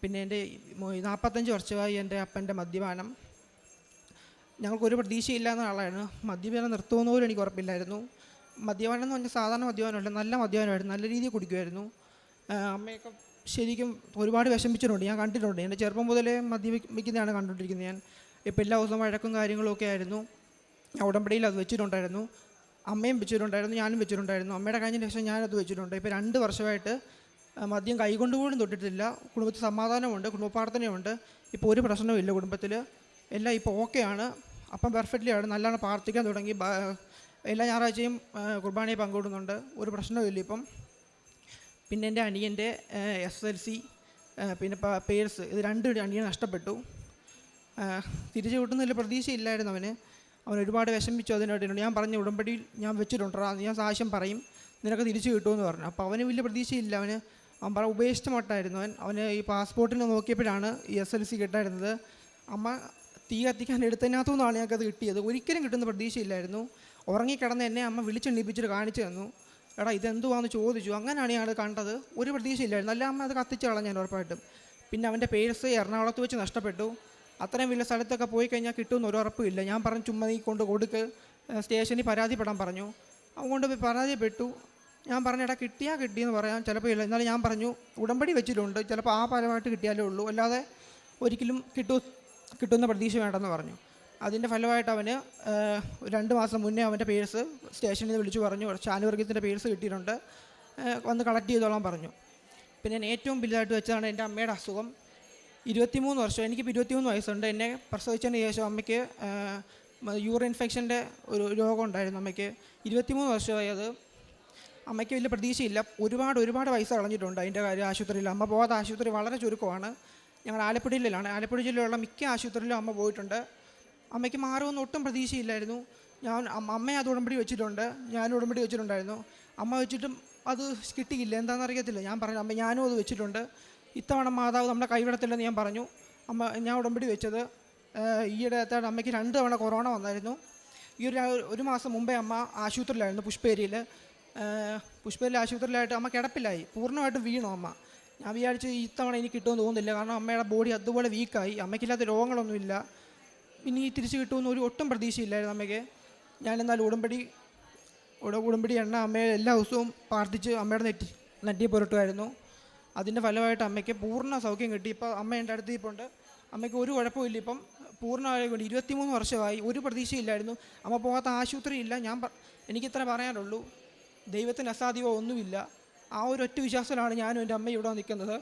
പിന്നെ എൻ്റെ 45 വർഷമായി എൻ്റെ അപ്പൻ്റെ മദ്യപാനം. ഞങ്ങൾക്കൊരു പ്രതീക്ഷയില്ല എന്ന ആളായിരുന്നു. മദ്യപാനം നിർത്തുമെന്ന് പോലും എനിക്ക് ഉറപ്പില്ലായിരുന്നു. മദ്യപാനം എന്ന് പറഞ്ഞാൽ സാധാരണ മദ്യപാനമല്ല, നല്ല മദ്യപാനമായിരുന്നു, നല്ല രീതിയിൽ കുടിക്കുമായിരുന്നു. അമ്മയൊക്കെ ശരിക്കും ഒരുപാട് വിഷമിച്ചിട്ടുണ്ട്, ഞാൻ കണ്ടിട്ടുണ്ട്. എൻ്റെ ചെറുപ്പം മുതലേ മദ്യപിക്കുന്നതാണ് കണ്ടുകൊണ്ടിരിക്കുന്നത് ഞാൻ. ഇപ്പോൾ എല്ലാ ദിവസവും വഴക്കും കാര്യങ്ങളും ഒക്കെ ആയിരുന്നു. ഞാൻ ഉടമ്പടിയിൽ അത് വെച്ചിട്ടുണ്ടായിരുന്നു, അമ്മയും വെച്ചിട്ടുണ്ടായിരുന്നു, ഞാനും വെച്ചിട്ടുണ്ടായിരുന്നു. അമ്മയുടെ കഴിഞ്ഞ ശേഷം ഞാനത് വെച്ചിട്ടുണ്ട്. ഇപ്പോൾ 2 വർഷമായിട്ട് മദ്യം കൈകൊണ്ട് പോലും തൊട്ടിട്ടില്ല. കുടുംബത്തിൽ സമാധാനമുണ്ട്, കുടുംബ പ്രാർത്ഥനയുണ്ട്. ഇപ്പോൾ ഒരു പ്രശ്നവുമില്ല കുടുംബത്തിൽ, എല്ലാം ഇപ്പോൾ ഓക്കെയാണ്. അപ്പം പെർഫെക്റ്റ്ലി ആണ്, നല്ലോണം പ്രാർത്ഥിക്കാൻ തുടങ്ങി. എല്ലാ ഞായറാഴ്ചയും കുർബാനയിൽ പങ്കെടുക്കുന്നുണ്ട്, ഒരു പ്രശ്നവുമില്ല ഇപ്പം. പിന്നെ എൻ്റെ അനിയൻ്റെ SLC പിന്നെ പേഴ്സ്, ഇത് 2 അനിയൻ നഷ്ടപ്പെട്ടു. തിരിച്ചു കിട്ടുന്നതിൽ പ്രതീക്ഷയില്ലായിരുന്നു അവൻ ഒരുപാട് വിഷമിച്ചു. അതിനായിട്ട് ഞാൻ പറഞ്ഞു, ഉടമ്പടിയിൽ ഞാൻ വെച്ചിട്ടുണ്ടോ, ഞാൻ സാക്ഷ്യം പറയും, നിനക്ക് തിരിച്ചു കിട്ടുമെന്ന് പറഞ്ഞു. അപ്പോൾ അവന് വലിയ പ്രതീക്ഷയില്ല. അവൻ ഉപേക്ഷിച്ച മട്ടായിരുന്നു. അവന് ഈ പാസ്പോർട്ടിന് നോക്കിയപ്പോഴാണ് ഈ SLC കിട്ടായിരുന്നത്. അമ്മ തീ കത്തിക്കാൻ എടുത്തതിനകത്തുനിന്നാണ് ഞങ്ങൾക്കത് കിട്ടിയത്. ഒരിക്കലും കിട്ടുന്ന പ്രതീക്ഷയില്ലായിരുന്നു. ഉറങ്ങിക്കിടന്ന് എന്നെ അമ്മ വിളിച്ചെണ്ണിപ്പിച്ചിട്ട് കാണിച്ചു തന്നു. എടാ ഇതെന്തുവാന്ന് ചോദിച്ചു. അങ്ങനെയാണ് ഞങ്ങൾ കണ്ടത്. ഒരു പ്രതീക്ഷയില്ലായിരുന്നു. അല്ല അമ്മ അത് കത്തിച്ച് കളഞ്ഞാൽ ഉറപ്പായിട്ടും. പിന്നെ അവൻ്റെ പേഴ്സ് എറണാകുളത്ത് വെച്ച് നഷ്ടപ്പെട്ടു. അത്രയും വലിയ സ്ഥലത്തൊക്കെ പോയി കഴിഞ്ഞാൽ കിട്ടുമെന്ന് ഒരു ഉറപ്പില്ല. ഞാൻ പറഞ്ഞു, ചുമ്മാ നീ കൊണ്ട് കൊടുക്ക്, സ്റ്റേഷനിൽ പരാതിപ്പെടാൻ പറഞ്ഞു. അവൻ കൊണ്ട് പോയി പരാതിപ്പെട്ടു. ഞാൻ പറഞ്ഞു, എടാ കിട്ടിയാൽ കിട്ടിയെന്ന് പറയാം, ചിലപ്പോൾ ഇല്ല. എന്നാലും ഞാൻ പറഞ്ഞു, ഉടമ്പടി വെച്ചിട്ടുണ്ട്, ചിലപ്പോൾ ആ ഫലമായിട്ട് കിട്ടിയാലേ ഉള്ളൂ, അല്ലാതെ ഒരിക്കലും കിട്ടുന്ന പ്രതീക്ഷ വേണ്ടെന്ന് പറഞ്ഞു. അതിൻ്റെ ഫലമായിട്ട് അവന് 2 മാസം മുന്നേ അവൻ്റെ പേഴ്സ് സ്റ്റേഷനിൽ നിന്ന് വിളിച്ചു പറഞ്ഞു, ഷാനുവർഗീയത്തിൻ്റെ പേഴ്സ് കിട്ടിയിട്ടുണ്ട്, വന്ന് കളക്ട് ചെയ്തോളാൻ പറഞ്ഞു. പിന്നെ ഞാൻ ഏറ്റവും വലുതായിട്ട് വെച്ചതാണ് എൻ്റെ അമ്മയുടെ അസുഖം. 23 വർഷം, എനിക്കിപ്പോൾ 23 വയസ്സുണ്ട്. എന്നെ പ്രസവിച്ചതിന് ശേഷം അമ്മയ്ക്ക് യൂറിൻ ഇൻഫെക്ഷൻ്റെ ഒരു രോഗം ഉണ്ടായിരുന്നു അമ്മയ്ക്ക്. 23 വർഷമായി അത്. അമ്മയ്ക്ക് വലിയ പ്രതീക്ഷയില്ല. ഒരുപാട് പൈസ കളഞ്ഞിട്ടുണ്ട് അതിൻ്റെ കാര്യം. ആശുപത്രിയിൽ അമ്മ പോകാത്ത ആശുപത്രി വളരെ ചുരുക്കമാണ്. ഞങ്ങൾ ആലപ്പുഴ ജില്ലയിലുള്ള മിക്ക ആശുപത്രിയിലും അമ്മ പോയിട്ടുണ്ട്. അമ്മയ്ക്ക് മാറുമെന്ന് ഒട്ടും പ്രതീക്ഷയില്ലായിരുന്നു. അമ്മയെ അത് ഉടമ്പടി വെച്ചിട്ടുണ്ട്, ഞാനും ഉടമ്പടി വെച്ചിട്ടുണ്ടായിരുന്നു. അമ്മ വെച്ചിട്ടും അത് കിട്ടിയില്ല, എന്താണെന്നറിയത്തില്ല. ഞാൻ പറഞ്ഞു, അമ്മ ഞാനും അത് വെച്ചിട്ടുണ്ട്, ഇത്തവണ മാതാവ് നമ്മളെ കൈവിടത്തില്ലെന്ന് ഞാൻ പറഞ്ഞു. ഞാൻ ഉടമ്പടി വെച്ചത്. ഈയിടെ അമ്മയ്ക്ക് 2 തവണ കൊറോണ വന്നായിരുന്നു. ഈ ഒരു മാസം മുമ്പേ അമ്മ ആശുപത്രിയിലായിരുന്നു, പുഷ്പേരിയിൽ ആശുപത്രിയിലായിട്ട് അമ്മ കിടപ്പിലായി, പൂർണ്ണമായിട്ടും വീണു അമ്മ. ഞാൻ വിചാരിച്ച് ഇത്തവണ എനിക്ക് കിട്ടുമെന്ന് തോന്നുന്നില്ല, കാരണം അമ്മയുടെ ബോഡി അതുപോലെ വീക്കായി, അമ്മയ്ക്കില്ലാത്ത രോഗങ്ങളൊന്നുമില്ല, ഇനി തിരിച്ച് കിട്ടുമെന്ന് ഒട്ടും പ്രതീക്ഷയില്ലായിരുന്നു അമ്മയ്ക്ക്. ഞാനെന്നാൽ ഉടമ്പടി എണ്ണ അമ്മയെ എല്ലാ ദിവസവും പ്രാർത്ഥിച്ച് അമ്മയുടെ നെറ്റി പുരട്ടുമായിരുന്നു. അതിൻ്റെ ഫലമായിട്ട് അമ്മയ്ക്ക് പൂർണ്ണ സൗഖ്യം കിട്ടി. ഇപ്പോൾ അമ്മ എൻ്റെ അടുത്ത് ഇപ്പോണ്ട്, അമ്മയ്ക്ക് ഒരു കുഴപ്പമില്ല. ഇപ്പം പൂർണ്ണമായിട്ട് 23 വർഷമായി, ഒരു പ്രതീക്ഷയില്ലായിരുന്നു. അമ്മ പോകാത്ത ആശുപത്രി ഇല്ല. എനിക്കിത്ര പറയാനുള്ളൂ, ദൈവത്തിന് അസാധ്യമോ ഒന്നുമില്ല. ആ ഒരൊറ്റ വിശ്വാസത്തിലാണ് ഞാനും എൻ്റെ അമ്മയും ഇവിടെ നിൽക്കുന്നത്.